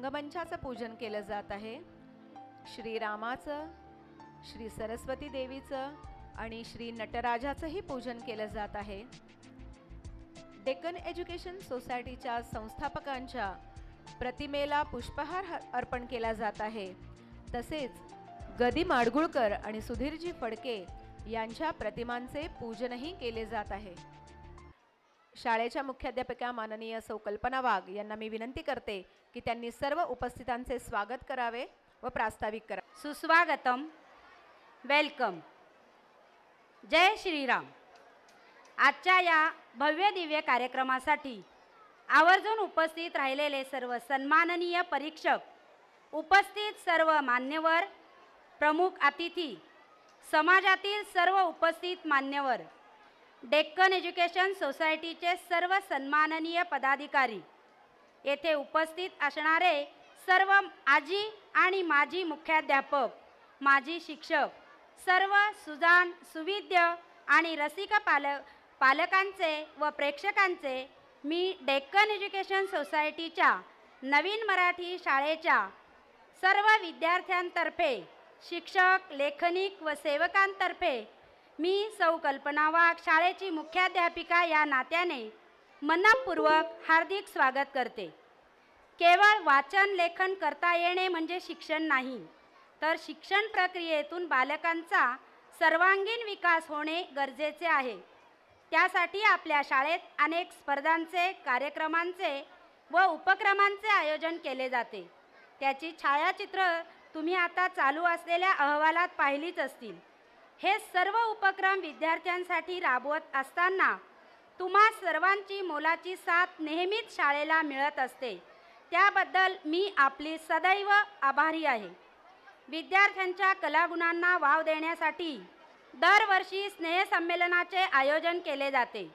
रंगमंचाचं पूजन केलं जात आहे। श्रीरामाचं, श्री सरस्वती देवीचं आणि श्री नटराजाचंही पूजन केलं जात आहे। डेक्कन एज्युकेशन सोसायटीच्या संस्थापकांच्या प्रतिमेला पुष्पहार अर्पण केला जात आहे। तसेच गदी माडगुळकर आणि सुधीरजी फडके यांच्या प्रतिमांचे पूजनही केले जात आहे। शाळेच्या मुख्याध्यापिका माननीय सौ कल्पना वाघ यांना मी विनंती करते की त्यांनी सर्व उपस्थितांचे स्वागत करावे व प्रास्ताविक करावे। सुस्वागतम, वेलकम, जय श्रीराम। आजच्या या भव्य दिव्य कार्यक्रमासाठी आवर्जून उपस्थित राहिलेले सर्व सन्माननीय परीक्षक, उपस्थित सर्व मान्यवर, प्रमुख अतिथी, समाजातील सर्व उपस्थित मान्यवर, डेक्कन एज्युकेशन सोसायटीचे सर्व सन्माननीय पदाधिकारी, येथे उपस्थित असणारे सर्व आजी आणि माजी मुख्याध्यापक, माजी शिक्षक, सर्व सुजाण, सुविद्य आणि रसिक पालकांचे व प्रेक्षकांचे मी डेक्कन एज्युकेशन सोसायटीच्या नवीन मराठी शाळेच्या सर्व विद्यार्थ्यांतर्फे, शिक्षक, लेखनिक व सेवकांतर्फे मी सौ कल्पना वाघ, शाळेची मुख्याध्यापिका या नात्याने मनपूर्वक हार्दिक स्वागत करते। केवळ वाचन लेखन करता येणे म्हणजे शिक्षण नाही, तर शिक्षण प्रक्रियेतून बालकांचा सर्वांगीण विकास होणे गरजेचे आहे। त्यासाठी आपल्या शाळेत अनेक स्पर्धांचे, कार्यक्रमांचे व उपक्रमांचे आयोजन केले जाते। त्याची छायाचित्र तुम्ही आता चालू असलेल्या अहवालात पाहिलीच असतील। हे सर्व उपक्रम विद्यार्थ्यांसाठी राबवत असताना तुम्हा सर्वांची मोलाची साथ नेहमीच शाळेला मिळत असते, त्याबद्दल मी आपली सदैव आभारी आहे। विद्यार्थ्यांच्या कलागुणांना वाव देण्यासाठी दरवर्षी स्नेहसंमेलनाचे आयोजन केले जाते,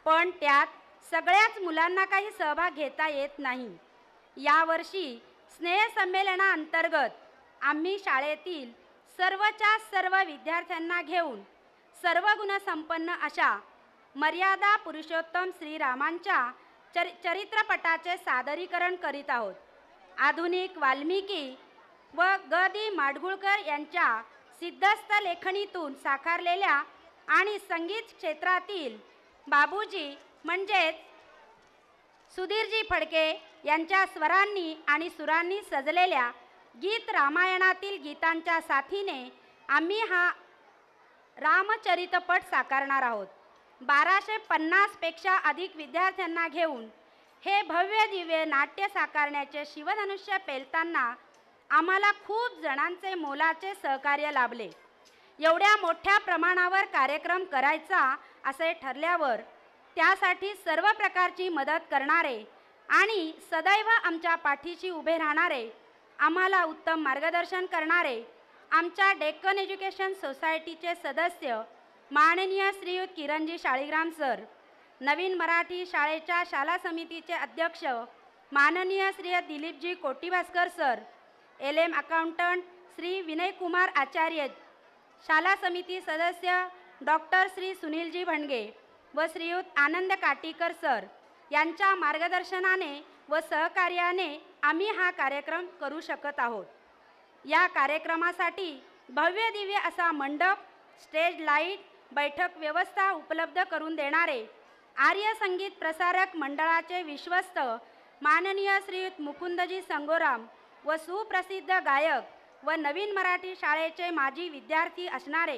पण त्यात सगळ्याच मुलांना काही सहभाग घेता येत नाही। यावर्षी स्नेहसंमेलनाअंतर्गत आम्ही शाळेतील सर्वच्या सर्व विद्यार्थ्यांना घेऊन सर्व गुणसंपन्न अशा मर्यादा पुरुषोत्तम श्रीरामांच्या चरित्रपटाचे सादरीकरण करीत आहोत। आधुनिक वाल्मिकी व ग दी माडगुळकर यांच्या सिद्धस्थ लेखणीतून साकारलेल्या आणि संगीत क्षेत्रातील बाबूजी म्हणजेच सुधीरजी फडके यांच्या स्वरांनी आणि सुरांनी सजलेल्या गीत रामायणातील गीतांच्या साथीने आम्ही हा रामचरितपट साकारणार आहोत। 1250 पेक्षा अधिक विद्यार्थ्यांना घेऊन हे भव्य दिव्य नाट्य साकारण्याचे शिवधनुष्य पेलताना आम्हाला खूप जणांचे मोलाचे सहकार्य लाभले। एवढ्या मोठ्या प्रमाणावर कार्यक्रम करायचा असे ठरल्यावर त्यासाठी सर्व प्रकारची मदत करणारे आणि सदैव आमच्या पाठीशी उभे राहणारे, आम्हाला उत्तम मार्गदर्शन करणारे आमच्या डेक्कन एज्युकेशन सोसायटीचे सदस्य माननीय श्रीयुत किरणजी शाळीग्राम सर, नवीन मराठी शाळेच्या शाला समितीचे अध्यक्ष माननीय Shri Dilipji Kotibhaskar sir, LM accountant Shri Vinaykumar Acharya, शाला समिती सदस्य डॉक्टर श्री सुनीलजी भणगे व श्रीयुत आनंद काटीकर सर यांच्या मार्गदर्शनाने व सहकार्याने आम्ही हा कार्यक्रम करू शकत आहोत। या कार्यक्रमासाठी भव्य दिव्य असा मंडप, स्टेज लाईट, बैठक व्यवस्था उपलब्ध करून देणारे आर्य संगीत प्रसारक मंडळाचे विश्वस्त माननीय श्रीयुत मुकुंदजी संगोराम व सुप्रसिद्ध गायक व नवीन मराठी शाळेचे माजी विद्यार्थी असणारे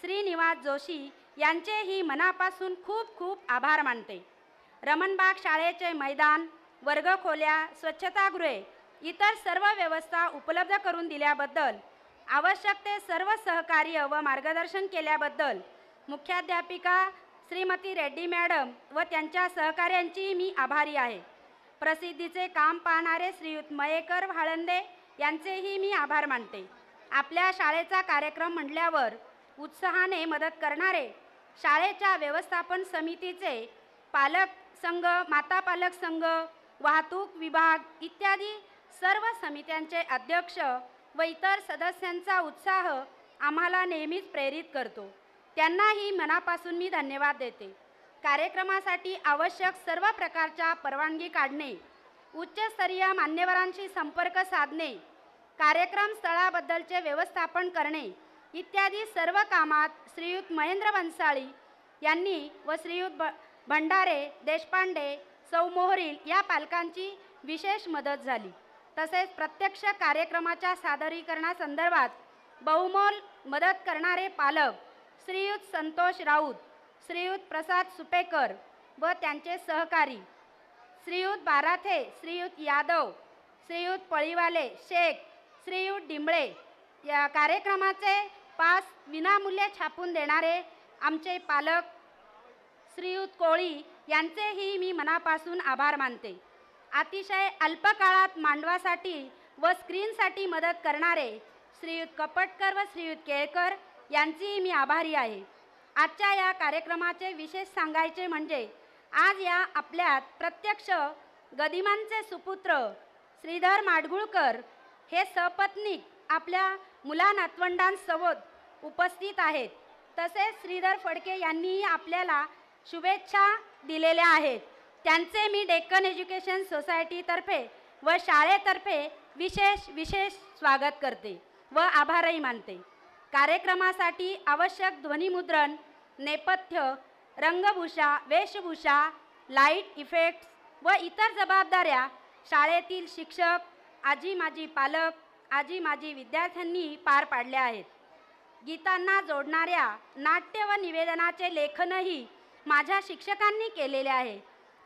श्रीनिवास जोशी यांचेही मनापासून खूप खूप आभार मानते। रमणबाग शाळेचे मैदान, वर्गखोल्या, स्वच्छतागृहे, इतर सर्व व्यवस्था उपलब्ध करून दिल्याबद्दल, आवश्यक ते सर्व सहकार्य व मार्गदर्शन केल्याबद्दल मुख्याध्यापिका श्रीमती रेड्डी मॅडम व त्यांच्या सहकाऱ्यांची मी आभारी आहे। प्रसिद्धीचे काम पाहणारे श्रीयुत मयेकर भाळंदे यांचेही मी आभार मानते। आपल्या शाळेचा कार्यक्रम म्हटल्यावर उत्साहाने मदत करणारे शाळेच्या व्यवस्थापन समितीचे पालक संघ, माता पालक संघ, वाहतूक विभाग इत्यादी सर्व समित्यांचे अध्यक्ष व इतर सदस्यांचा उत्साह आम्हाला नेहमीच प्रेरित करतो। त्यांनाही मनापासून मी धन्यवाद देते। कार्यक्रमासाठी आवश्यक सर्व प्रकारच्या परवानगी काढणे, उच्चस्तरीय मान्यवरांशी संपर्क साधणे, कार्यक्रम स्थळाबद्दलचे व्यवस्थापन करणे इत्यादी सर्व कामात श्रीयुत महेंद्र भन्साळी यांनी व श्रीयुत भंडारे, देशपांडे, सौ मोहरील या पालकांची विशेष मदत झाली. तसेच प्रत्यक्ष कार्यक्रमाच्या सादरीकरणासंदर्भात बहुमोल मदत करणारे पालक श्रीयुत संतोष राऊत, श्रीयुत प्रसाद सुपेकर व त्यांचे सहकारी श्रीयुत बाराथे, श्रीयुत यादव, श्रीयुत पळीवाले, शेख, श्रीयुत डिंबळे, या कार्यक्रमाचे पास विनामूल्य छापून देणारे आमचे पालक श्रीयुत कोळी यांचेही मी मनापासून आभार मानते. अतिशय अल्प काळात मांडवासाठी व स्क्रीनसाठी मदत करणारे श्रीयुत कपटकर व श्रीयुत केळकर यांचीही मी आभारी आहे. आजच्या या कार्यक्रमाचे विशेष सांगायचे म्हणजे आज या आपल्यात प्रत्यक्ष गदिमांचे सुपुत्र श्रीधर माडगुळकर हे सपत्नीक आपल्या मुला नातवंडांसोबत उपस्थित आहेत. तसेच श्रीधर फडके यांनीही आपल्याला शुभेच्छा दिलेल्या आहेत. त्यांचे मी डेक्कन एज्युकेशन सोसायटीतर्फे व शाळेतर्फे विशेष स्वागत करते व आभारही मानते. कार्यक्रमासाठी आवश्यक ध्वनिमुद्रण, नेपथ्य, रंगभूषा, वेशभूषा, लाईट इफेक्ट्स व इतर जबाबदाऱ्या शाळेतील शिक्षक, आजी माजी पालक, आजी माजी विद्यार्थ्यांनी पार पाडल्या आहेत. गीतांना जोडणाऱ्या नाट्य व निवेदनाचे लेखनही माझ्या शिक्षकांनी केलेले आहे.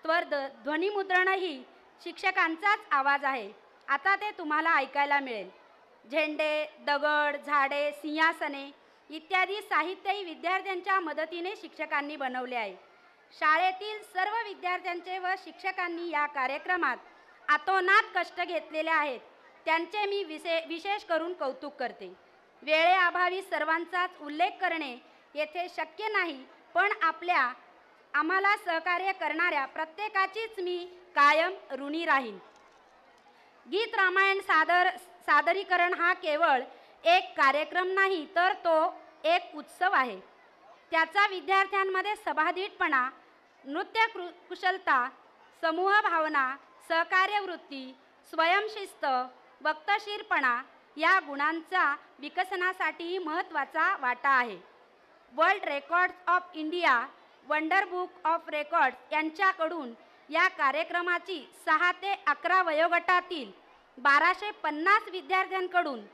त्वर ध्वनिमुद्रणही शिक्षकांचाच आवाज आहे. आता ते तुम्हाला ऐकायला मिळेल. झेंडे, दगड, झाडे, सिंहासने इत्यादी साहित्यही विद्यार्थ्यांच्या मदतीने शिक्षकांनी बनवले आहे. शाळेतील सर्व विद्यार्थ्यांचे व शिक्षकांनी या कार्यक्रमात आतोनात कष्ट घेतलेले आहेत. त्यांचे मी विशेष करून कौतुक करते. वेळेअभावी सर्वांचाच उल्लेख करणे येथे शक्य नाही, पण आम्हाला सहकार्य करणाऱ्या प्रत्येकाचीच मी कायम ऋणी राहीन. गीत रामायण सादरीकरण हा केवळ एक कार्यक्रम नाही, तर तो एक उत्सव आहे. त्याचा विद्यार्थ्यांमध्ये सभाधीटपणा, नृत्य कुशलता, समूह भावना, सहकार्य वृत्ती, स्वयंशिस्त, वक्तशीरपणा या गुणांचा विकसनासाठी महत्त्वाचा वाटा आहे. World records of India, wonder book of records यांच्याकडून या कार्यक्रमाची 6 ते 11 वयोगटातील 1250 विद्यार्थ्यांकडून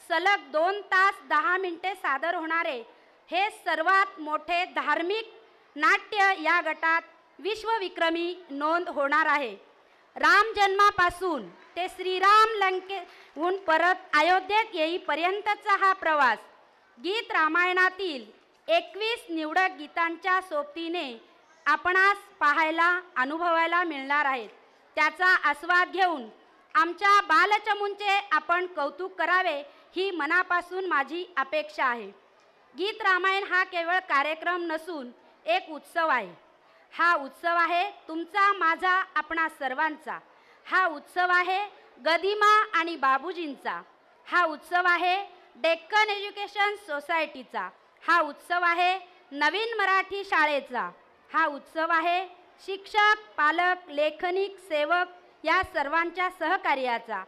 सलग 2 तास 10 मिनिटे सादर होणारे हे सर्वात मोठे धार्मिक नाट्य या गटात विश्वविक्रमी नोंद होणार आहे. राम जन्मापासून ते श्रीराम लंकेहून परत अयोध्येत येईपर्यंतचा हा प्रवास गीत रामायणातील 21 निवडक गीतांच्या सोबतीने आपणास पाहायला अनुभवायला मिळणार आहेत. त्याचा आस्वाद घेऊन आमच्या बालचमूंचे आपण कौतुक करावे ही मनापासून माझी अपेक्षा आहे. गीत रामायण हा केवळ कार्यक्रम नसून एक उत्सव आहे. हा उत्सव आहे तुमचा, माझा, आपणा सर्वांचा. हा उत्सव आहे गदिमा आणि बाबूजींचा. हा उत्सव आहे डेक्कन एज्युकेशन सोसायटीचा. हा उत्सव आहे नवीन मराठी शाळेचा. हा उत्सव आहे शिक्षक, पालक, लेखनिक, सेवक या सर्वांच्या सहकार्याचा.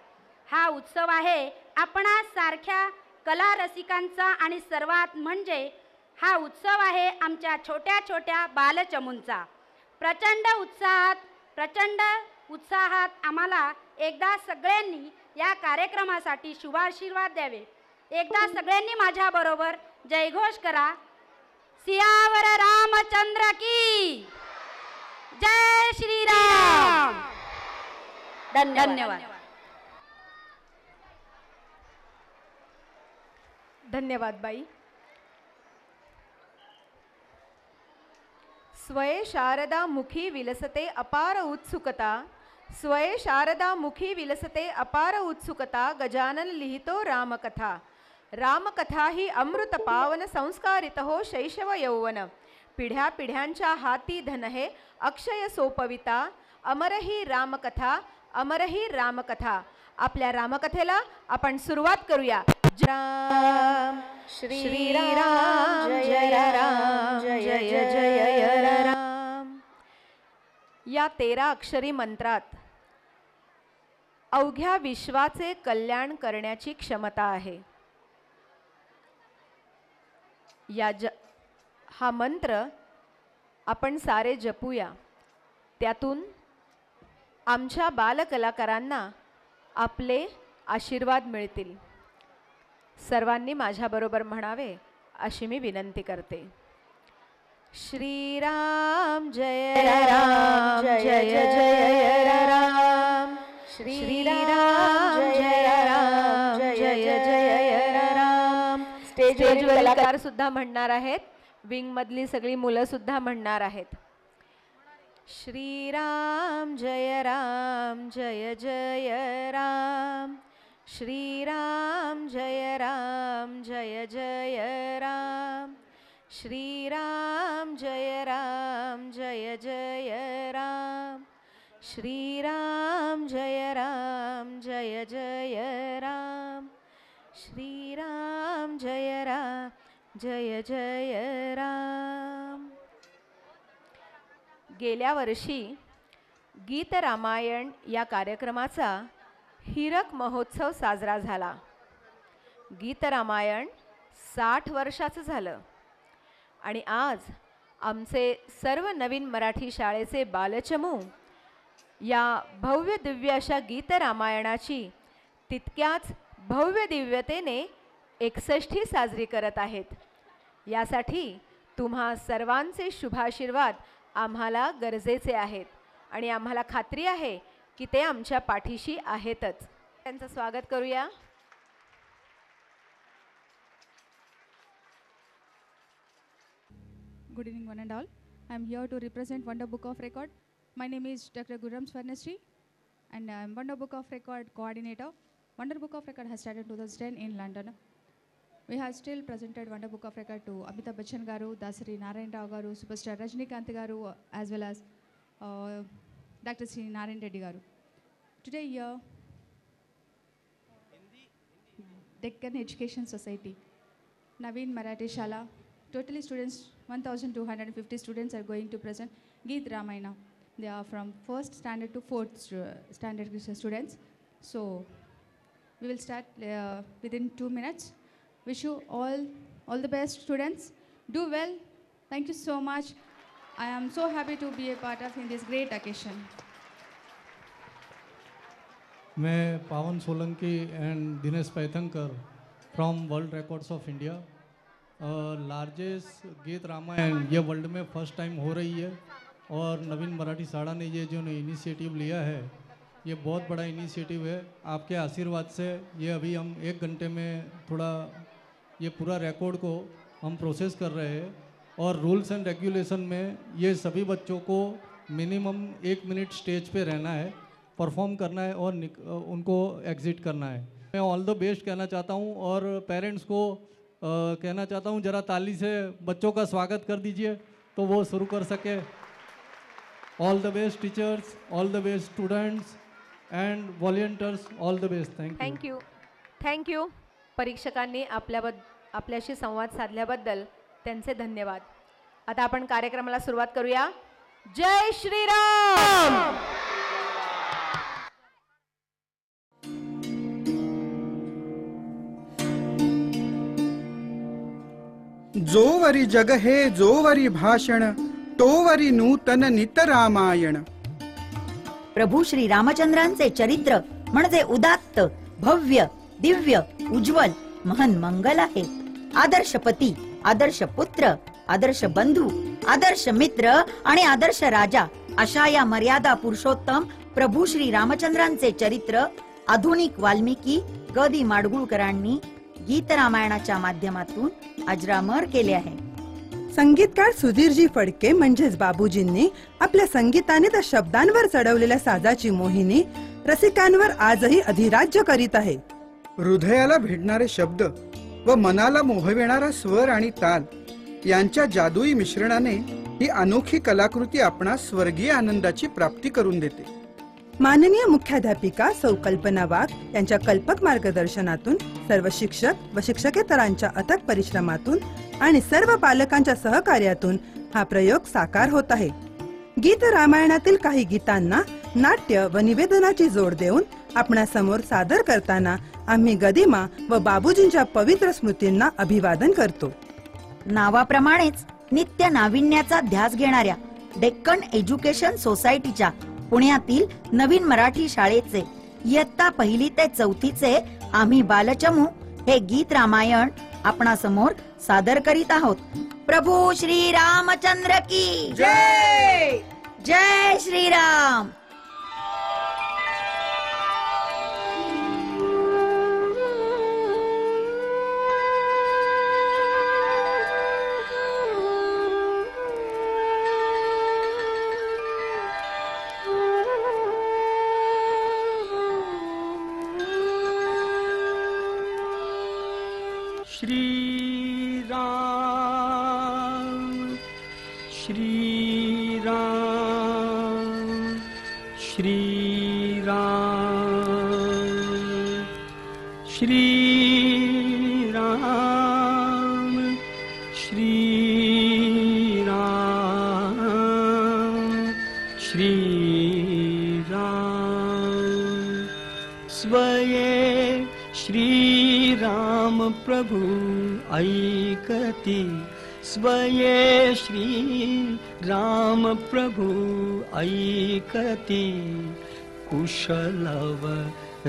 हा उत्सव आहे आपणा सारख्या कला रसिकांचा आणि सर्वात म्हणजे हा उत्सव आहे आमच्या छोट्या छोट्या बालचमूंचा. प्रचंड उत्साहात आम्हाला एकदा सगळ्यांनी या कार्यक्रमासाठी शुभाशीर्वाद द्यावे. एकदा सगळ्यांनी माझ्याबरोबर जयघोष करा. सियावर रामचंद्र की जय श्रीराम. धन्यवाद. धन्यवाद बाई. स्वये शारदा मुखी विलसते अपार उत्सुकता. स्वये शारदा मुखी विलसते अपार उत्सुकता. गजानन लिहितो रामकथा. रामकथा ही अमृत पावन संस्कारित हो शैशव यौवन. पिढ्या पिढ्यांच्या हाती धन हे अक्षय सोपविता. अमरही रामकथा, अमरही रामकथा. आपल्या रामकथेला आपण सुरुवात करूया. राम श्री राम जय राम जय जय राम या 13 अक्षरी मंत्रात अवघ्या विश्वाचे कल्याण करण्याची क्षमता आहे. हा मंत्र आपण सारे जपूया. त्यातून आमच्या बालकलाकारांना आपले आशीर्वाद मिळतील. सर्वांनी माझ्याबरोबर म्हणावे अशी मी विनंती करते. श्रीराम जय राम जय जय राम. श्रीराम जय राम जय जय राम. स्टेजवरील कलाकार सुद्धा म्हणणार आहेत. विंग मधली सगळी मुलं सुद्धा म्हणणार आहेत. श्रीराम जय राम जय जय राम. श्रीराम जय राम जय जय राम. श्रीराम जय राम जय जय राम. श्रीराम जय राम जय जय राम. श्रीराम जय राम जय जय राम. गेल्या वर्षी गीत रामायण या कार्यक्रमाचा हीरक महोत्सव साजरा झाला. गीत रामायण 60 वर्षाचं झालं आणि आज आमचे सर्व नवीन मराठी शाळेचे बालचमू या भव्य दिव्य अशा गीत रामायणाची तितक्याच भव्य दिव्यतेने 61 साजरी करत आहेत. यासाठी तुम्हा सर्वांचे शुभाशीर्वाद आम्हाला गरजेचे आहेत आणि आम्हाला खात्री आहे की ते आमच्या पाठीशी आहेतच. त्यांचं स्वागत करूया. Good evening one and all. I am here to represent Wonder Book of Record. My name is Dr. Gurram Swarnasri and I am Wonder Book of Record coordinator. Wonder Book of Record has started in 2010 in London. We have still presented Wonder Book of Record to Amitabh Bachchan garu, Dasari Narayan Rao garu, Superstar Rajinikanth garu, as well as Dr. C. Narayan Reddy garu. Today here, Deccan Education Society, Naveen Marathi Shala, totally students, 1,250 students are going to present Geet Ramayana. They are from 1st standard to 4th standard students. So we will start within 2 minutes. Wish you all the best students. Do well. Thank you so much. I am so happy to be a part of in this great occasion. मैं Pawan Solanki and Dinesh Paithankar from world records of India. Largest Geet Ramayan ये world में first time हो रही है और नवीन मराठी शाला ने ये जो इनिशिएटिव लिया है ये बहुत बड़ा इनिशिएटिव है. आपके आशीर्वाद से ये अभी हम 1 घंटे में थोड़ा ये पूरा रिकॉर्ड को हम प्रोसेस कर रहे हैं और रूल्स एंड रेगुलेशन में ये सभी बच्चों को मिनिमम 1 मिनट स्टेज पे रहना है, परफॉर्म करना है और उनको एग्जिट करना है. मैं ऑल द बेस्ट कहना चाहता हूँ और पेरेंट्स को कहना चाहता हूँ जरा ताली से बच्चों का स्वागत कर दीजिए तो वो शुरू कर सके. All the best teachers, all the best students and volunteers, all the best. Thank you. Thank you. परीक्षकांनी आपल्याशी संवाद साधल्याबद्दल त्यांचे धन्यवाद. आता आपण कार्यक्रमाला सुरुवात करूया. जय श्रीराम. जोवरी जग हे जोवरी भाषण तोवरी नूतन नित रामायण. प्रभू श्री रामचंद्रांचे चरित्र म्हणजे उदात्त, भव्य, दिव्य, उज्ज्वल, महान मंगल आहे. आदर्श पती, आदर्श पुत्र, आदर्श बंधू, आदर्श मित्र आणि आदर्श राजा अशा या मर्यादा पुरुषोत्तम प्रभू श्री रामचंद्रांचे चरित्र आधुनिक वाल्मिकी ग दि माडगुळकरांनी गीत रामायणाच्या माध्यमातून अजरामर केले आहे. संगीतकार सुधीरजी फडके म्हणजेच बाबूजींनी आपल्या संगीताने त्या शब्दांवर चढवलेल्या साजाची मोहिनी रसिकांवर आजही अधिराज्य करीत आहे. हृदयाला भिडणारे शब्द व मनाला मोहविणारा स्वर आणि ताल यांच्या जादुई मिश्रणाने ही अनोखी कलाकृती आपणास स्वर्गीय आनंदाची प्राप्ती करून देते. माननीय मुख्याध्यापिका सौ कल्पना वाघ यांच्या कल्पक मार्गदर्शनातून सर्व शिक्षक व शिक्षकेतरांच्या अथक परिश्रमातून आणि सर्व पालकांच्या सहकार्यातून हा प्रयोग साकार होत आहे. गीत रामायणातील काही गीतांना नाट्य व निवेदनाची जोड देऊन आपणासमोर सादर करताना आम्ही गदिमा व बाबूजींच्या पवित्र स्मृतींना अभिवादन करतो. नावाप्रमाणेच नित्य नाविन्याचा ध्यास घेणाऱ्या डेक्कन एज्युकेशन सोसायटीच्या पुण्यातील नवीन मराठी शाळेचे इयत्ता 1ली ते 4थीचे आम्ही बालचमू हे गीत रामायण आपणासमोर सादर करीत आहोत. प्रभू श्री रामचंद्र की जय. जय श्रीराम. श्री राम श्री राम श्री राम श्री राम श्री राम श्री राम. स्वये श्री राम प्रभु ऐकती, स्वये श्री राम प्रभु ऐकती. कुशलव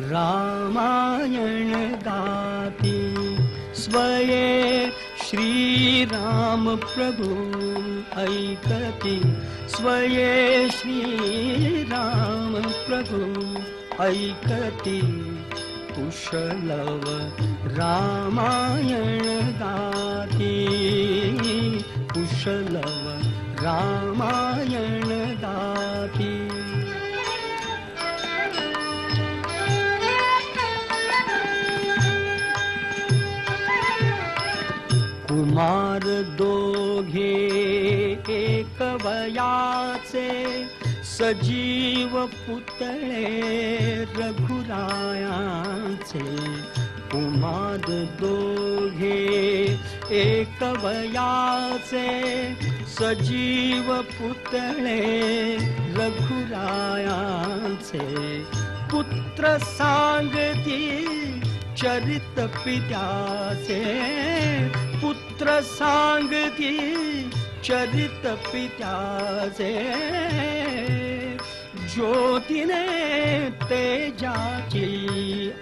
रामायण गाती, स्वये श्री राम प्रभु ऐकती. स्वये श्री राम प्रभु ऐकती. कुशलव रामायण गाती, कुशलव रामायण गाती. कुमार दोघे एक वयाचे, सजीव पुतळे रघुरायांचे. कुमार दोघे एक वयाचे, सजीव पुतळे रघुरायांचे. पुत्र सांगती चरित पित्याचे, पुत्र सांगती चरित पित्याचे. ज्योतीने तेजाची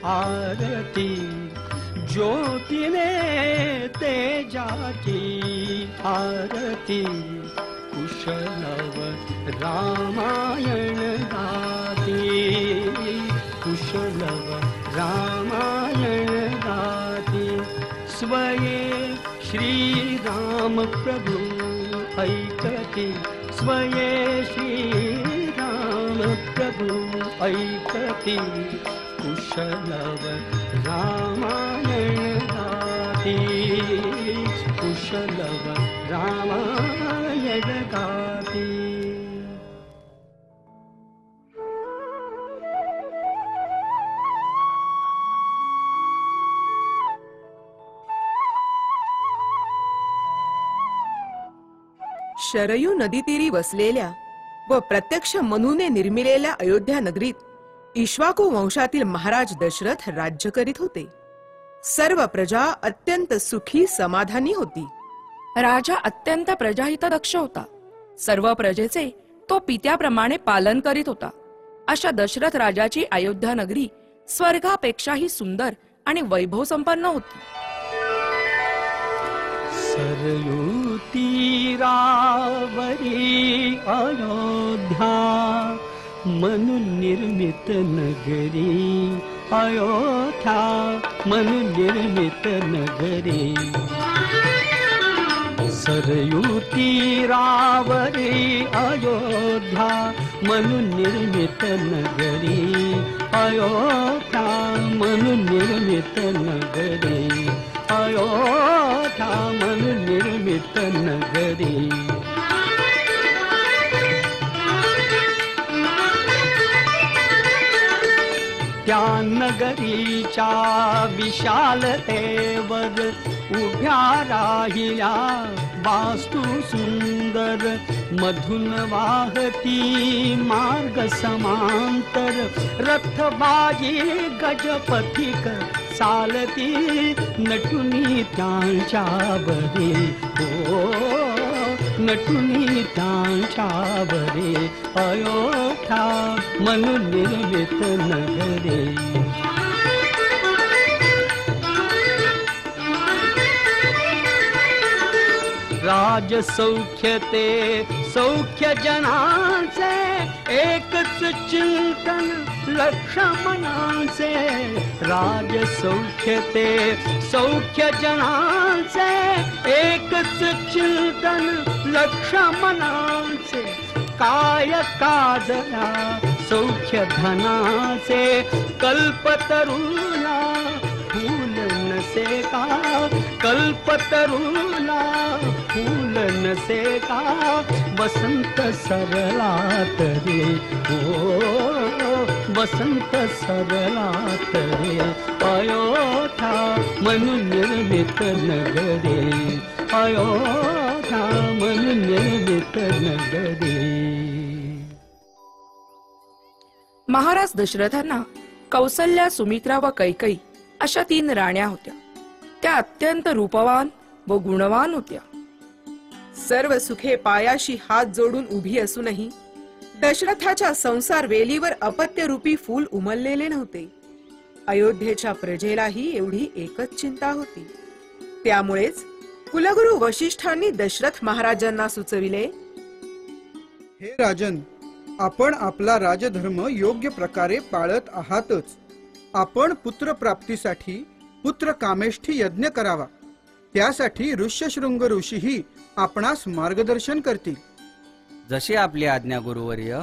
आरती, ज्योतीने तेजाची आरती. कुशलव रामायण गाती, कुशलव रामायण गाती. स्वये श्री राम प्रभु ऐकती, स्वये श्री राम प्रभु ऐकती. कुशलव रामायण गाती, कुशलव रामायण गाती. शरयू नदीतीरी वसलेल्या व प्रत्यक्ष मनुने निर्मिलेल्या अयोध्या नगरीत इक्ष्वाकू वंशातील महाराज दशरथ राज्य करीत होते. सर्व प्रजा अत्यंत सुखी समाधानी होती. राजा अत्यंत प्रजाहितदक्ष होता. सर्व प्रजेचे तो पित्याप्रमाणे पालन करीत होता. अशा दशरथ राजाची अयोध्या नगरी स्वर्गापेक्षाही सुंदर आणि वैभव संपन्न होती. सरयू तीरावरी अयोध्या, मनु निर्मित नगरी. अयोध्या मनु निर्मित नगरी. सरयू तीरावरी अयोध्या, मनु निर्मित नगरी. अयोध्या मनु निर्मित नगरी. अयोध्या मनु निर्मित नगरी. त्या नगरीच्या विशालतेवर उभ्या राहिल्या वास्तू सुंदर. मधुन वाहती मार्ग समांतर रथबाजी गजपथिक चालती नटुनी त्यांच्या बरे हो नटुनी त्यांच्या बरे अयोध्या मनोनिर्मित नगरे राज सौख्य ते सौख्य जनाचे एकच चिंतन लक्ष मनाचे राज सौख्य ते सौख्य जनाचे एकच चिंतन लक्ष मनाचे काय काजला सौख्य धनाचे कल्पतरुला फूल नसे का कल्पतरुला फूल नसे का वसंत सरला तरे ओ वसंत सरला तरे अयोध्या मनोनिर्मित नगरे अयोध्या मनोनिर्मित नगरे. महाराज दशरथांना कौसल्या, सुमित्रा व कैकई अशा 3 राण्या होत्या. त्या अत्यंत रूपवान व गुणवान होत्या. सर्व सुखे पायाशी हात जोडून उभी असूनही दशरथाच्या संसार वेलीवर अपत्यरूपी फूल उमललेले नव्हते. अयोध्येच्या प्रजेलाही एवढी एकच चिंता होती. त्यामुळेच कुलगुरू वशिष्ठांनी दशरथ महाराजांना सुचविले, हे राजन, आपण आपला राजधर्म योग्य प्रकारे पाळत आहातच. आपण पुत्र प्राप्तीसाठी पुत्र कामेष्ठी यज्ञ करावा. त्यासाठी ऋष्यशृंग ऋषीही आपणास मार्गदर्शन करतील. जशी आपली आज्ञा गुरुवर्य.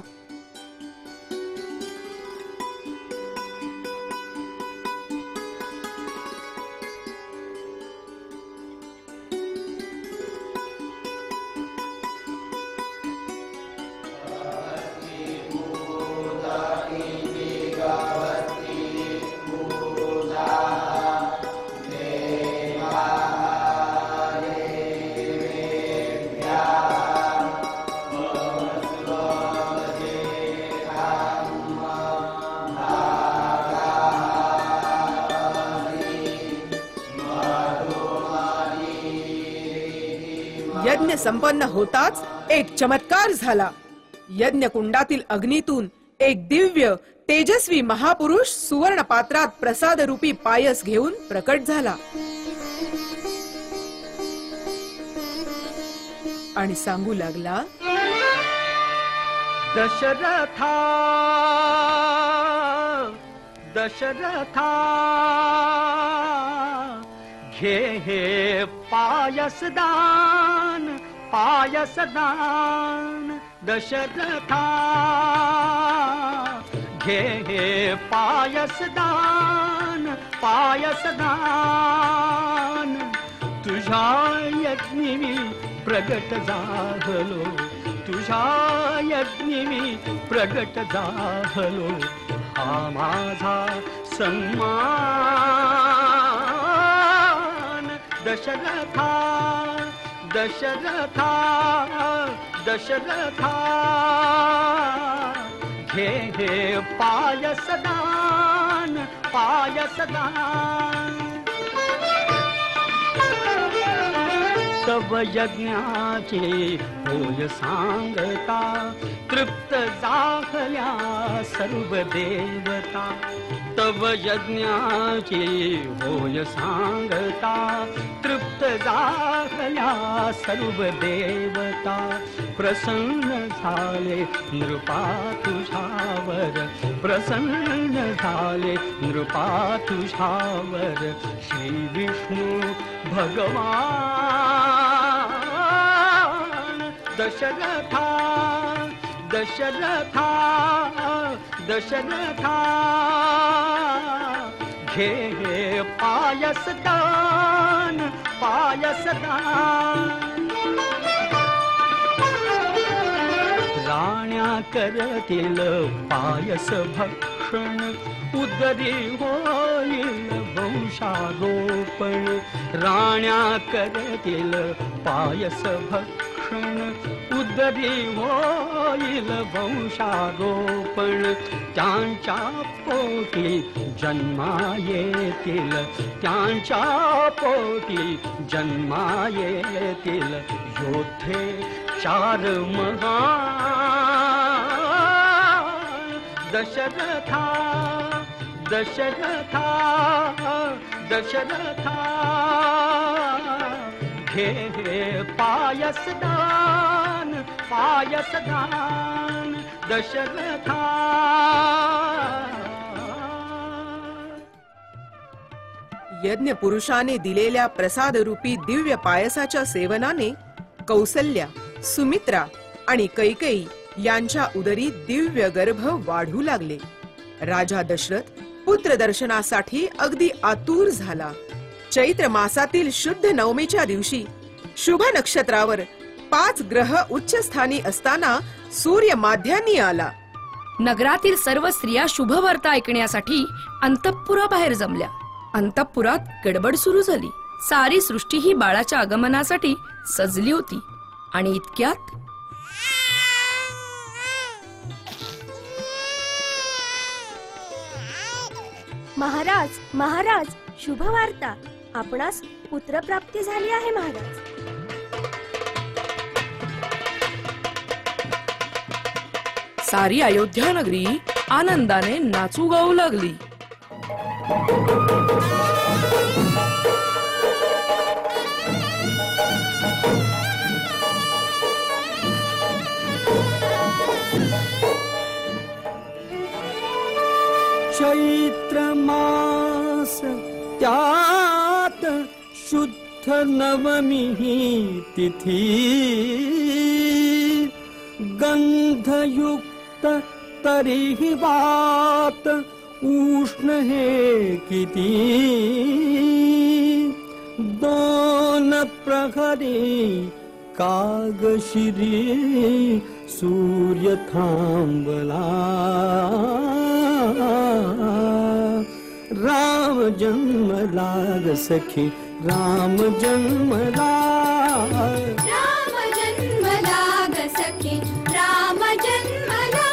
यज्ञ संपन्न होताच एक चमत्कार झाला. यज्ञ कुंडातील अग्नीतून एक दिव्य तेजस्वी महापुरुष सुवर्ण पात्रात प्रसाद रूपी पायस घेऊन प्रकट झाला आणि सांगू लागला, दशरथा दशरथा घे हे पायसदान पायसदान दशरथा घे हे पायसदान पायसदान तुझ्या यज्ञी मी प्रगट झालो तुझ्या यज्ञी मी प्रगट झालो हा माझा सन्मान दशरथा दशरथा दशरथा घे हे पायसदान पायसदान तव यज्ञाचे होय सांगता तृप्त झाल्या सर्व देवता तव यज्ञाचे होय सांगता तृप्त झाल्या सर्व देवता प्रसन्न झाले नृपा तुझ्यावर प्रसन्न झाले नृपा तुझ्यावर श्री विष्णू भगवान दशरथा दशरथा दशरथा घे हे पायसदान पायसदान राण्या करतील पायस भक्षण उदरी होईल वंशारोपण राण्या करतील पायस भक्षण भक्षण उदरी होईल वंशारोपण त्यांच्या पोटी जन्मा येतील त्यांच्या पोटी जन्मा येतील योद्धे चार महान दशरथा दशरथा दशरथा घे पायसदान पायसदान दशरथा. यज्ञ पुरुषाने दिलेल्या प्रसादरूपी दिव्य पायसाच्या सेवनाने कौसल्या, सुमित्रा आणि कैकेयी यांच्या उदरी दिव्य गर्भ वाढू लागले. राजा दशरथ पुत्र दर्शनासाठी अगदी आतुर झाला. चैत्र मासातील शुद्ध नवमीच्या दिवशी शुभ नक्षत्रावर 5 ग्रह उच्च स्थानी असताना सूर्य माध्यान्नी आला. नगरातील सर्व स्त्रिया शुभ वार्ता ऐकण्यासाठी अंतःपुराबाहेर जमल्या. अंतःपुरात गडबड सुरू झाली. सारी सृष्टी ही बाळाच्या आगमनासाठी सजली होती. आणि इतक्यात महाराज महाराज शुभ वार्ता, आपणास पुत्रप्राप्ती झाली आहे महाराज. सारी अयोध्या नगरी आनंदाने नाचू गाऊ लागली. चैत्र मास त्यात शुद्ध नवमी तिथी गंधयुक्त तरीही वात उष्ण हे किती. 2 प्रहरी कागशिरी सूर्य थांबला. राम जन्मला ग सखी राम जन्मला. राम जन्मला ग सखी राम जन्मला.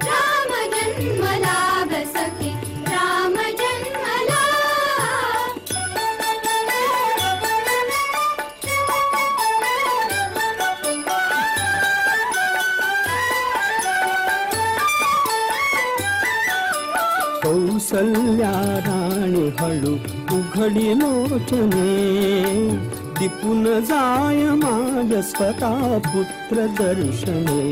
राम जन्मला ग सखी राम जन्मला. कौसल्या राणी हळू उघडी लोचने दिपून जाय माझ स्वतः पुत्र दर्शने.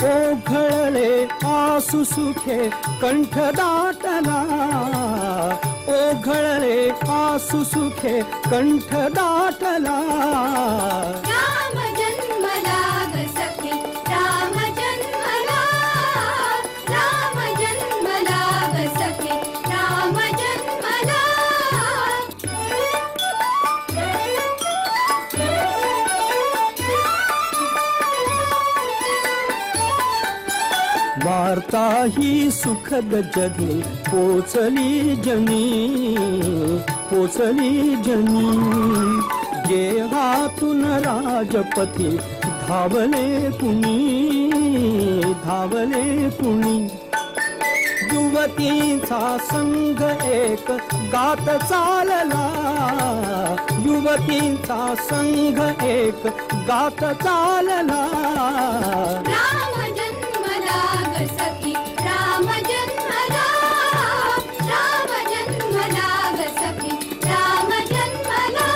ओघळले आसु सुखे कंठ दाटला. ओघळले आसु सुखे कंठ दाटला. राम जन्मला ग सखी राम जन्मला. राम जन्मला ग सखी राम जन्मला. वार्ता ही सुखद जगी पोचली जनी पोचली जनी. जे हातून राजपती धावले कुणी धावले कुणी. युवतीचा संघ एक गात चालला. युवतीचा संघ एक गात चालला. राम जन्मला ग सखी राम जन्मला. राम जन्मला ग सखी राम जन्मला.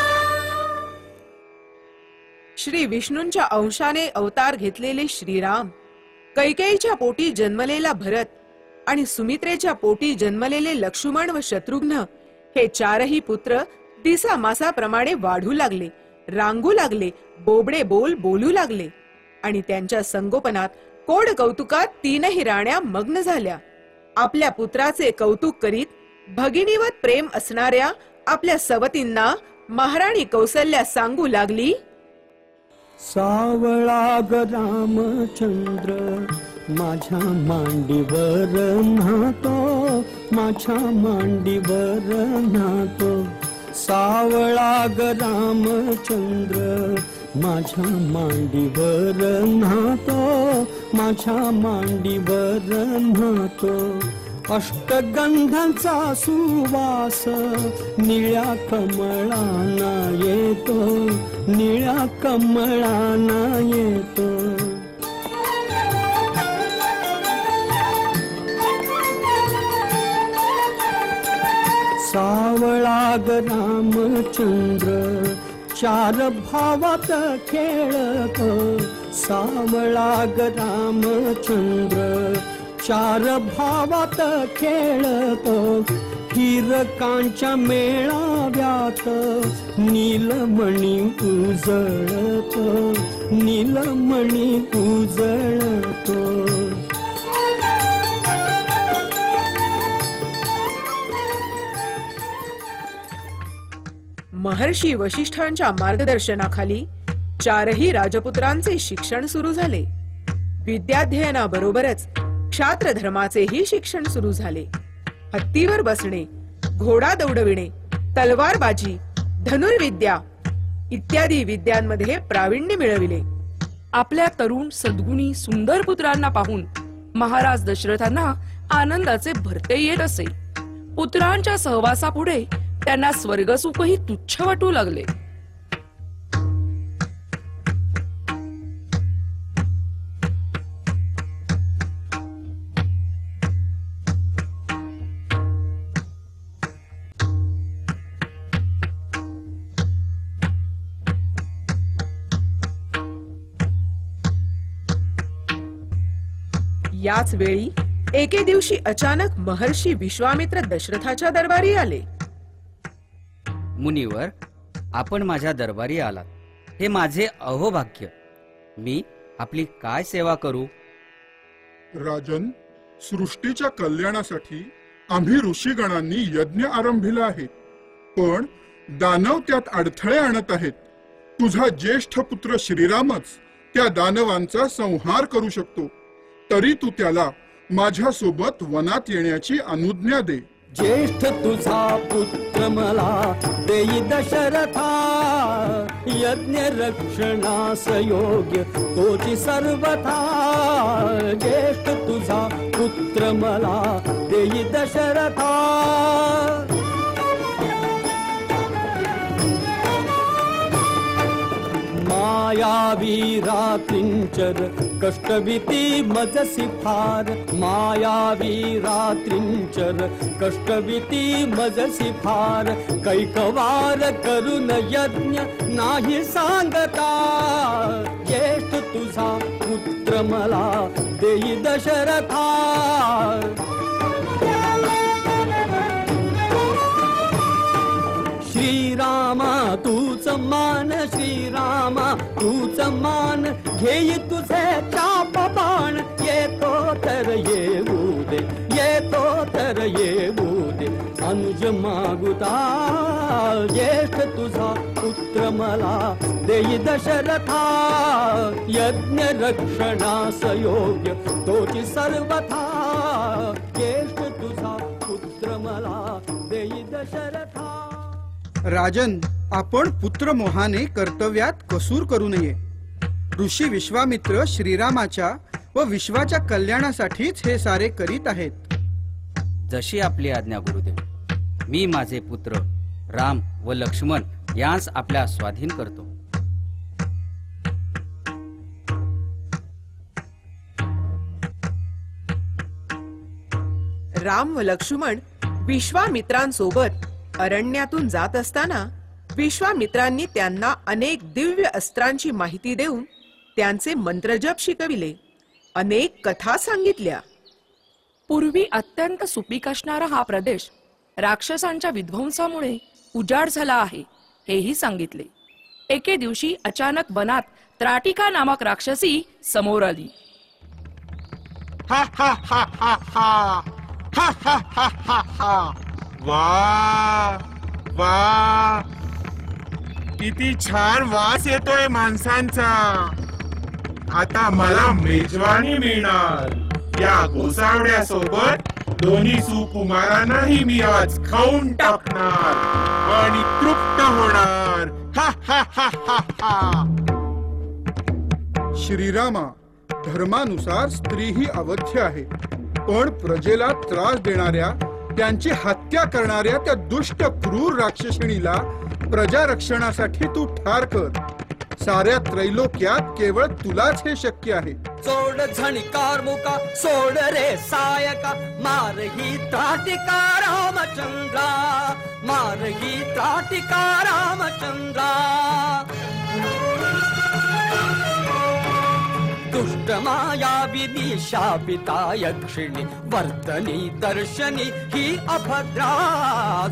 श्री विष्णूंच्या अंशाने अवतार घेतलेले श्रीराम, कैकेयीच्या पोटी जन्मलेला भरत आणि सुमित्रेच्या पोटी जन्मलेले लक्ष्मण व शत्रुघ्न हे 4ही पुत्र दिसा मासाप्रमाणे वाढू लागले, रांगू लागले, बोबडे बोल बोलू लागले. आणि त्यांच्या संगोपनात कोड कौतुकात 3ही राण्या मग्न झाल्या. आपल्या पुत्राचे कौतुक करीत भगिनीवत प्रेम असणाऱ्या आपल्या सवतींना महाराणी कौसल्या सांगू लागली. सावळा ग रामचंद्र माझ्या मांडीवर नातो. माझ्या मांडीवर नातो. सावळा ग रामचंद्र माझ्या मांडीवर न्हातो, माझ्या मांडीवर न्हातो. अष्टगंधांचा सुवास निळ्या कमळाना येतो, निळ्या कमळाना येतो. सावळा ग रामचंद्र चार भावात खेळतो, सावळा ग रामचंद्र चार भावात खेळतो. हिरकांच्या मेळाव्यात नीलमणी उजळतो, नीलमणी उजळतो. महर्षी वशिष्ठांच्या मार्गदर्शनाखाली चारही राजपुत्रांचे शिक्षण सुरू झाले. विद्याध्ययनाबरोबरच क्षात्र धर्माचेही शिक्षण सुरू झाले. हत्तीवर बसणे, घोडा दौडविणे, तलवारबाजी, धनुर्विद्या इत्यादी विद्यांमध्ये प्रावीण्य मिळविले. आपल्या तरुण सद्गुणी सुंदर पुत्रांना पाहून महाराज दशरथांना आनंदाचे भरते येत असे. पुत्रांच्या सहवासापुढे त्यांना स्वर्गसुखही तुच्छ वाटू लागले. याच वेळी एके दिवशी अचानक महर्षी विश्वामित्र दशरथाच्या दरबारी आले. मुनिवर, आपण माझ्या दरबारी आलात, हे माझे अहोभाग्य. मी आपली काय सेवा करू? राजन, सृष्टीच्या कल्याणासाठी आम्ही ऋषीगणांनी यज्ञ आरंभिला आहे, पण दानव त्यात अडथळे आणत आहेत. तुझा ज्येष्ठ पुत्र श्रीरामच त्या दानवांचा संहार करू शकतो, तरी तू त्याला माझ्या सोबत वनात येण्याची अनुज्ञा दे. ज्येष्ठ तुझा पुत्र मला देई दशरथा, यज्ञ रक्षणास योग्य तोची सर्वथा. ज्येष्ठ तुझा पुत्र मला देई दशरथा. मायावी रात्रिंचर कष्टविती मजसी फार, मायावी रात्रिंचर कष्टविती मजसी फार. कैकवार करून यज्ञ नाही सांगता, ज्येष्ठ तुझा पुत्र मला देई दशरथा. श्रीरामा तूच मान, श्रीरामा तूच मान, घेई तुझे चाप बाण. येतो तर येऊ दे, येतो तर येऊ दे अनुज मागुता. ज्येष्ठ तुझा पुत्र मला देई दशरथा, यज्ञ रक्षणास योग्य तोची सर्वथा. ज्येष्ठ तुझा पुत्र मला देई दशरथा. राजन, आपण पुत्र मोहाने कर्तव्यात कसूर करू नये. ऋषी विश्वामित्र श्रीरामाच्या व विश्वाच्या कल्याणासाठीच हे सारे करीत आहेत. जशी आपली आज्ञा गुरुदेव. मी माझे पुत्र राम व लक्ष्मण यांस आपल्या स्वाधीन करतो. राम व लक्ष्मण विश्वामित्रांसोबत अरण्यातून जात असताना विश्वामित्रांनी त्यांना अनेक दिव्य अस्त्रांची माहिती देऊन त्यांचे मंत्रजप शिकविले, अनेक कथा सांगितल्या. पूर्वी अत्यंत सुपीक असणारा हा प्रदेश राक्षसांच्या विध्वंसामुळे उजाड झाला आहे हेही सांगितले. एके दिवशी अचानक वनात त्राटिका नामक राक्षसी समोर आली. हा हा हा हा हा हा हा हा हा हा. वा वा, किती छान वास येतोय माणसांचा. आता मला मेजवानी मिळणार. या गोसावड्या सोबत दोन्ही सुकुमारांनाही मी आज खाऊन टाकणार आणि तृप्त होणार. हा हा हा हा हा. श्रीरामा, धर्मानुसार स्त्री ही अवध्य आहे, पण प्रजेला त्रास देणाऱ्या, त्यांची हत्या करणाऱ्या त्या दुष्ट क्रूर राक्षसिणीला प्रजा रक्षणासाठी तू ठार कर. साऱ्या त्रैलोक्यात केवळ तुलाच हे शक्य आहे. सोड झणकार मुका, सोड रे सायका, मार ही त्राटिका रामचंद्रा, मार ही त्राटिका रामचंद्रा. दुष्ट मायाविनी शापिता यक्षिणी, वर्तनी दर्शनी ही अभद्रा.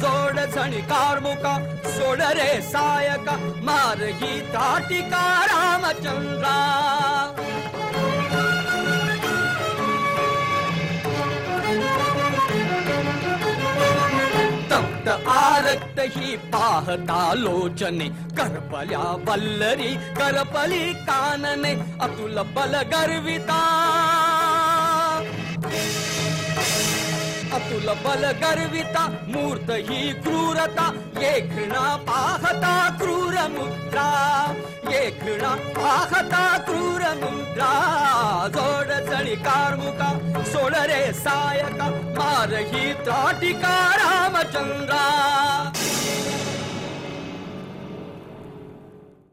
जोड झणकार मुका, सोड रे सायका, मार ही त्राटिका रामचंद्रा. तप्त आरक्त ही पाहता लोचने, करपल्या वल्लरी करपली कानने, अतुल बल गर्विता, अतुल बल गर्विता. मूर्त ही क्रूरता, ये घृणा पाहता क्रूर मुद्रा, ये घृणा पाहता क्रूर मुद्रा. जोड झणकार मुका, सोड रे सायका, मार ही त्राटिका रामचंद्रा.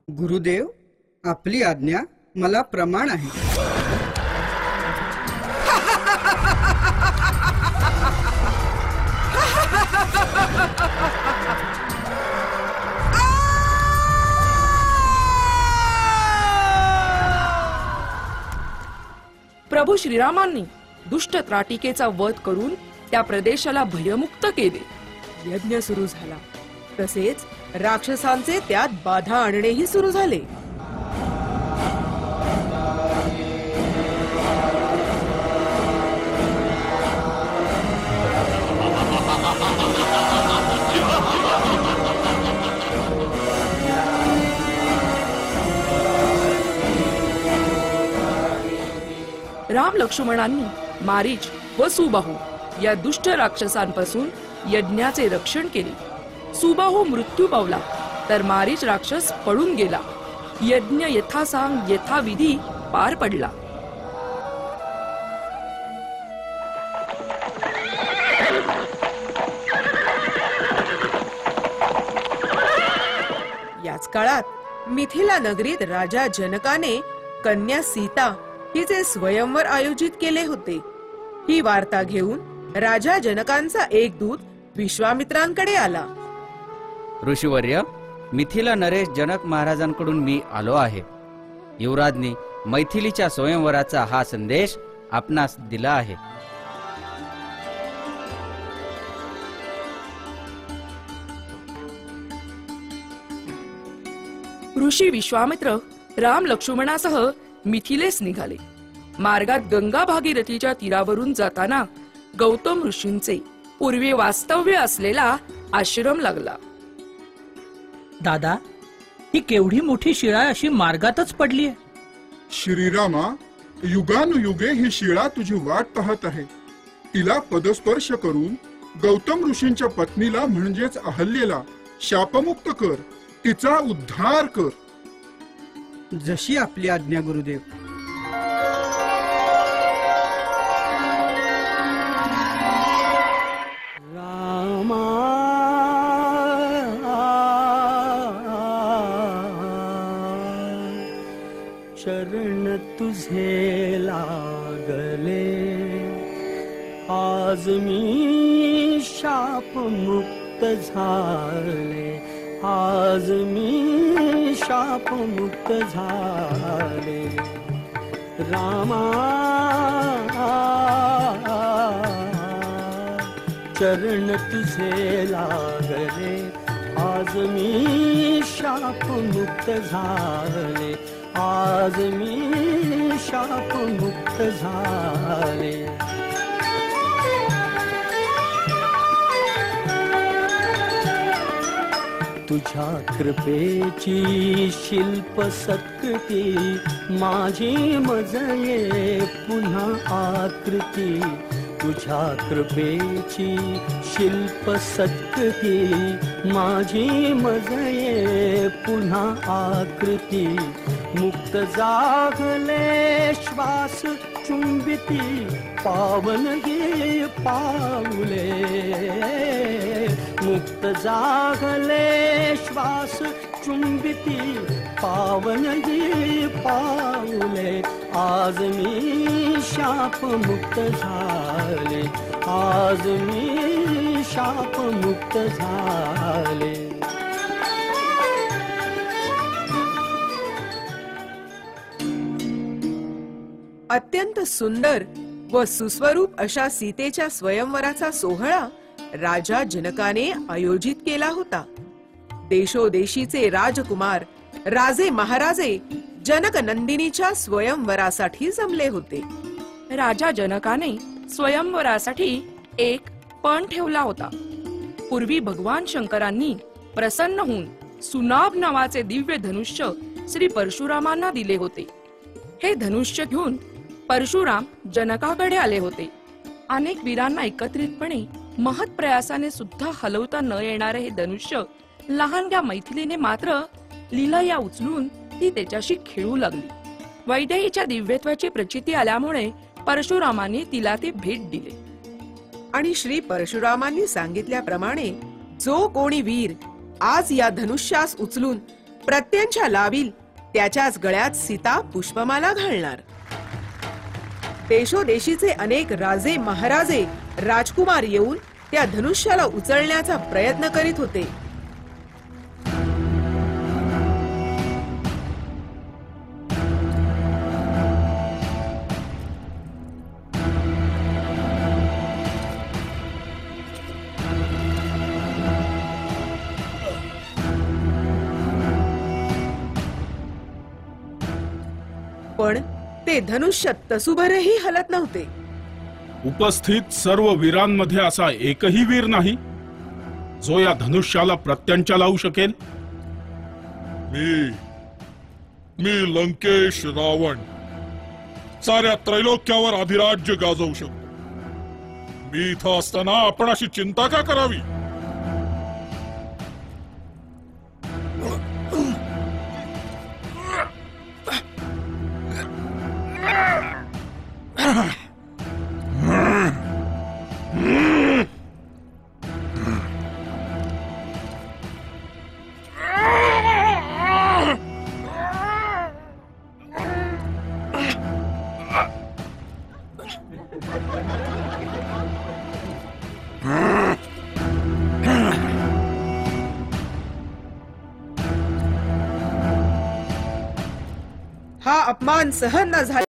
गुरुदेव, आपली आज्ञा, मला प्रमाण आहे. प्रभू श्रीरामांनी दुष्ट त्राटिकेचा वध करून त्या प्रदेशाला भयमुक्त केले. यज्ञ सुरू झाला, तसेच राक्षसांचे त्यात बाधा आणणेही सुरू झाले. राम लक्ष्मणांनी मारीच व सुबाहू या दुष्ट राक्षसांपासून यज्ञाचे रक्षण केले. सुबाहू मृत्यू पावला तर मारीच राक्षस पळून गेला. यज्ञ यथासांग यथाविधी पार पडला. याच काळात मिथिला नगरीत राजा जनकाने कन्या सीता हिचे स्वयंवर आयोजित केले होते. ही वार्ता घेऊन राजा जनकांचा एक दूत विश्वामित्रांकडे आला. ऋषीवर्य, मिथिला नरेश जनक महाराजांकडून मी आलो आहे. युवराजने मैथिलीच्या स्वयंवराचा हा संदेश आपणास दिला आहे. ऋषी विश्वामित्र राम लक्ष्मणासह मिथिलेस निघाले. मार्गात गंगा भागीरथीच्या तीरावरून जाताना गौतम ऋषींचे पूर्वी वास्तव्य असलेला आश्रम लागला. दादा, ही केवढी मोठी शिळा अशी मार्गातच पडली आहे. श्रीरामा, युगानुयुगे ही शिळा तुझी वाट पाहत आहे. तिला पदस्पर्श करून गौतम ऋषींच्या पत्नीला म्हणजेच अहल्येला शापमुक्त कर, तिचा उद्धार कर. जशी आपली आज्ञा गुरुदेव. रामा, शरण तुझे लागले, आज मी शाप मुक्त झाले, आज मी शाप मुक्त झाले. रामा, चरण तुझे लागले, आज मी शाप मुक्त झाले, आज मी शाप मुक्त झाले. तुझ्या कृपेची शिल्प सत्कृती, माझी मजये पुन्हा आकृती. तुझ्या कृपेची शिल्प सत्कृती, माझी मजये पुन्हा आकृती. मुक्त जागले श्वास चुंबिती पावन गे पाऊले मुक्त जागले श्वास चुंबिती पावन गे पाऊले आज मी शाप मुक्त झाले आज मी शाप मुक्त झाले. अत्यंत सुंदर व सुस्वरूप अशा सीतेच्या स्वयंवराचा सोहळा राजा जनकाने आयोजित केला होता. देशोदेशीचे राजकुमार राजे महाराजे जनक नंदिनीच्या स्वयंवरासाठी जमले होते. राजा जनकाने स्वयंवरासाठी एक पण ठेवला होता. पूर्वी भगवान शंकरांनी प्रसन्न होऊन सुनाभ नावाचे दिव्य धनुष्य श्री परशुरामांना दिले होते. हे धनुष्य घेऊन परशुराम जनकाकडे आले होते. अनेक वीरांना एकत्रितपणे महत् प्रयासाने सुद्धा हलवता न येणारे हे धनुष्य लहानग्या मैथिलीने मात्र लीलया उचलून ती त्याच्याशी खेळू लागली. वैदेहीच्या दिव्यत्वाची प्रचिती आल्यामुळे परशुरामांनी तिला ते भेट दिले. आणि श्री परशुरामांनी सांगितल्याप्रमाणे जो कोणी वीर आज या धनुष्यास उचलून प्रत्यंच्या लावील त्याच्याच गळ्यात सीता पुष्पमाला घालणार. देशोदेशीचे अनेक राजे महाराजे राजकुमार येऊन त्या धनुष्याला उचलण्याचा प्रयत्न करीत होते. पण ते धनुष्य तसुभरही हलत नव्हते. उपस्थित सर्व वीरांमध्ये असा एकही वीर नाही जो या धनुष्याला प्रत्यंच्या लावू शकेल. मी लंकेश रावण साऱ्या त्रैलोक्यावर अधिराज्य गाजवू शकतो. मी इथं असताना आपण अशी चिंता का करावी. हा अपमान सहन न झाला